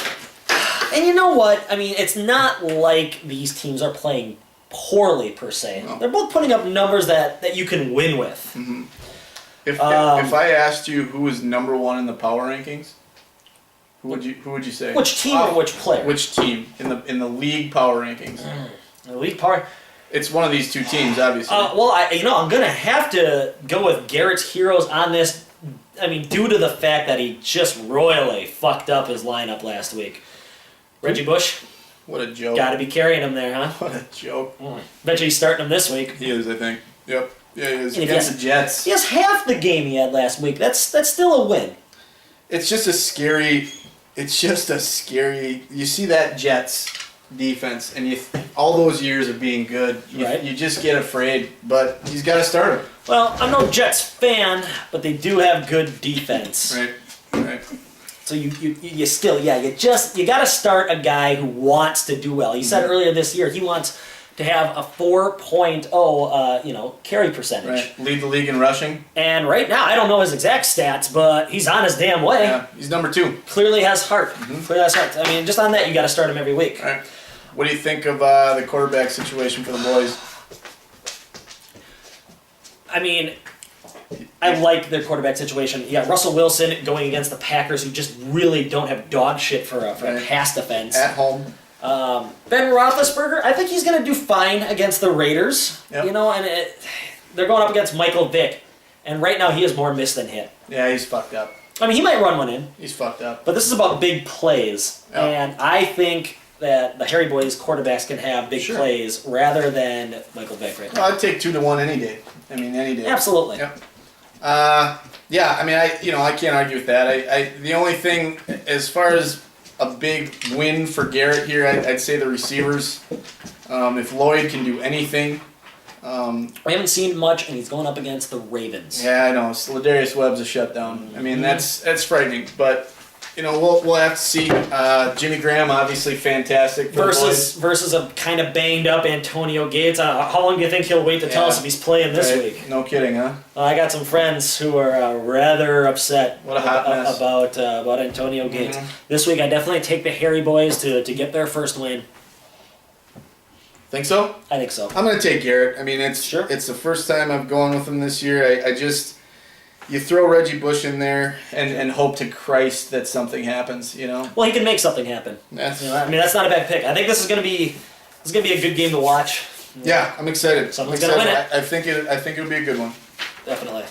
And you know what? I mean, it's not like these teams are playing poorly, per se. No. They're both putting up numbers that you can win with. Mm-hmm. If I asked you who was number one in the power rankings, who would you say? Which team or which player? Which team in the league power rankings? The league power... It's one of these two teams, obviously. Well, I'm going to have to go with Garrett's Heroes on this. I mean, due to the fact that he just royally fucked up his lineup last week. Reggie Bush. What a joke. Got to be carrying him there, huh? What a joke. Bet you he's starting him this week. He is, I think. Yep. Yeah, he is. And Against the Jets. He has half the game he had last week. That's still a win. It's just a scary... You see that Jets defense, and all those years of being good, you just get afraid, but he's got to start him. Well, I'm no Jets fan, but they do have good defense. Right. So you still, you got to start a guy who wants to do well. He said earlier this year he wants to have a 4.0, carry percentage. Right. Lead the league in rushing. And right now, I don't know his exact stats, but he's on his damn way. Yeah, he's number 2. Clearly has heart. Clearly has heart. I mean, just on that, you got to start him every week. All right. What do you think of the quarterback situation for the boys? I mean, I like their quarterback situation. You got Russell Wilson going against the Packers, who just really don't have dog shit for a pass defense. At home. Ben Roethlisberger, I think he's going to do fine against the Raiders. Yep. And they're going up against Michael Vick, and right now he is more miss than hit. Yeah, he's fucked up. I mean, he might run one in. He's fucked up. But this is about big plays, and I think that the Harry Boys quarterbacks can have big plays rather than Michael Vick right now. Well, I'd take 2-1 any day. I mean, any day. Absolutely. Yep. Yeah, I mean, I can't argue with that. The only thing, as far as a big win for Garrett here, I'd say the receivers. If Lloyd can do anything. We haven't seen much, and he's going up against the Ravens. Yeah, I know. Ladarius Webb's a shutdown. I mean, that's frightening. But, we'll have to see. Jimmy Graham, obviously fantastic. Versus a kind of banged up Antonio Gates. How long do you think he'll wait to tell us if he's playing this week? No kidding, huh? I got some friends who are rather upset what a hot mess. about Antonio Gates. This week, I definitely take the Harry Boys to get their first win. Think so? I think so. I'm going to take Garrett. I mean, it's the first time I've gone with him this year. You throw Reggie Bush in there and hope to Christ that something happens, Well, he can make something happen. That's not a bad pick. I think this is going to be a good game to watch. Yeah, I'm excited. Someone's going to win it. I think it'll be a good one. Definitely.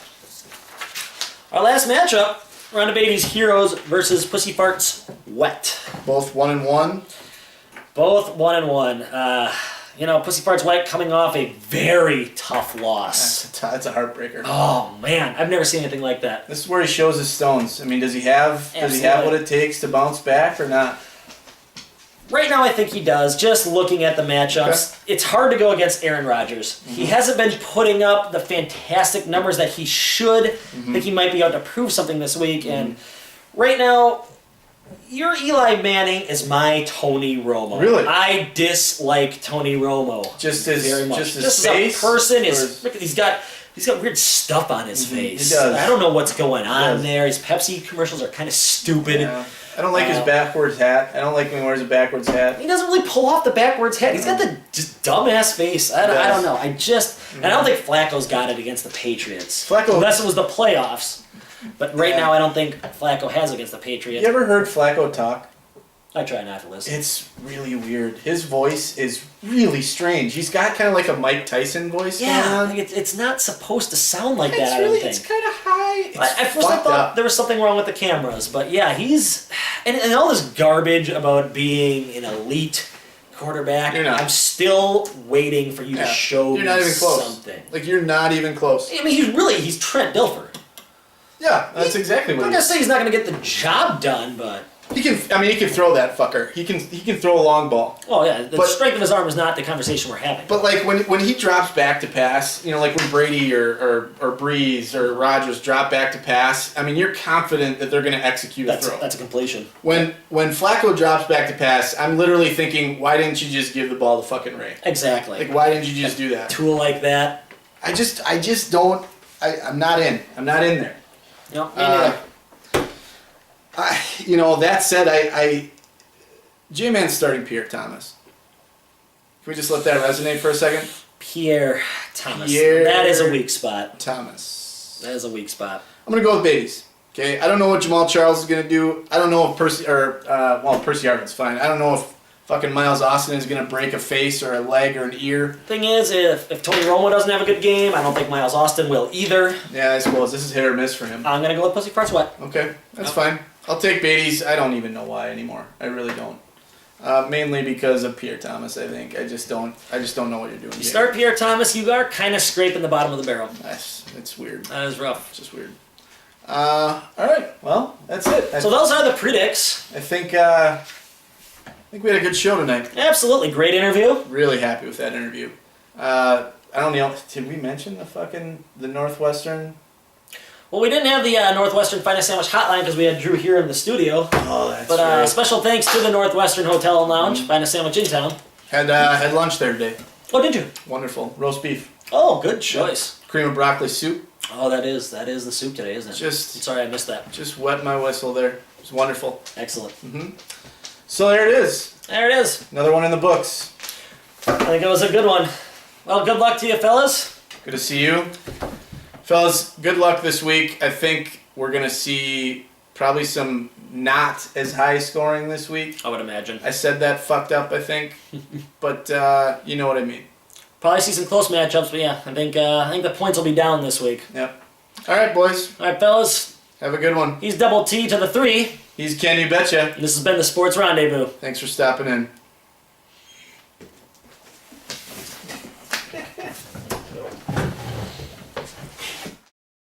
Our last matchup, Round of Babies Heroes versus Pussy Farts Wet. Both 1-1. Both 1-1. Pussy Farts Wet coming off a very tough loss. That's a heartbreaker. Oh man, I've never seen anything like that. This is where he shows his stones. I mean, does he have what it takes to bounce back or not? Right now, I think he does. Just looking at the matchups, It's hard to go against Aaron Rodgers. He hasn't been putting up the fantastic numbers that he should. I think he might be able to prove something this week. And Right now, your Eli Manning is my Tony Romo. Really? I dislike Tony Romo. Just his, very much. just his Just face? as a person, Or he's got weird stuff on his face. He does. I don't know what's going on does. there. His Pepsi commercials are kind of stupid. Yeah. I don't like his backwards hat. I don't like when he wears a backwards hat. He doesn't really pull off the backwards head. He's got the just dumbass face. I don't know. And I don't think Flacco's got it against the Patriots. Unless it was the playoffs. But right now, I don't think Flacco has against the Patriots. You ever heard Flacco talk? I try not to listen. It's really weird. His voice is really strange. He's got kind of like a Mike Tyson voice going on. Like it's not supposed to sound like that, I don't think. It's kind of high. At first I thought there was something wrong with the cameras, but yeah, he's... And all this garbage about being an elite quarterback, I'm still waiting for you to show me You're not even close. something. Like, you're not even close. I mean, he's Trent Dilfer. Yeah, that's exactly what I'm not going to say he's not going to get the job done, but... He can throw that fucker. He can throw a long ball. Oh yeah, the strength of his arm is not the conversation we're having. But like when he drops back to pass, like when Brady or Breeze or Rodgers drop back to pass, I mean you're confident that they're going to execute a throw. That's a completion. When Flacco drops back to pass, I'm literally thinking, why didn't you just give the ball to fucking Ray? Exactly. Like why didn't you just do that? Tool like that. I just don't. I'm not in. I'm not in there. No, me neither. That said, J-Man's starting Pierre Thomas. Can we just let that resonate for a second? Pierre Thomas. That is a weak spot. Thomas. That is a weak spot. I'm going to go with babies. Okay? I don't know what Jamal Charles is going to do. I don't know if Percy Harvin's fine. I don't know if fucking Miles Austin is going to break a face or a leg or an ear. Thing is, if Tony Romo doesn't have a good game, I don't think Miles Austin will either. Yeah, I suppose. This is hit or miss for him. I'm going to go with Pussy Farts Wet. Okay, that's fine. I'll take Beatty's. I don't even know why anymore. I really don't. Mainly because of Pierre Thomas, I think. I just don't know what you're doing. You start Pierre Thomas, you are kind of scraping the bottom of the barrel. It's weird. That is rough. It's just weird. All right. Well, that's it. So those are the predicts. I think we had a good show tonight. Absolutely. Great interview. Really happy with that interview. I don't know. Did we mention the Northwestern? Well, we didn't have the Northwestern Finest Sandwich Hotline because we had Drew here in the studio. Oh, that's right. But special thanks to the Northwestern Hotel and Lounge, Finest Sandwich in town. Had lunch there today. Oh, did you? Wonderful. Roast beef. Oh, good choice. Cream of broccoli soup. Oh, that is the soup today, isn't it? I'm sorry I missed that. Just wet my whistle there. It's wonderful. Excellent. So there it is. There it is. Another one in the books. I think it was a good one. Well, good luck to you, fellas. Good to see you. Fellas, good luck this week. I think we're going to see probably some not as high scoring this week. I would imagine. I said that fucked up, I think. But you know what I mean. Probably see some close matchups, but yeah, I think the points will be down this week. Yep. All right, boys. All right, fellas. Have a good one. He's Double T to the 3. He's Can You Betcha. And this has been the Sports Rendezvous. Thanks for stopping in.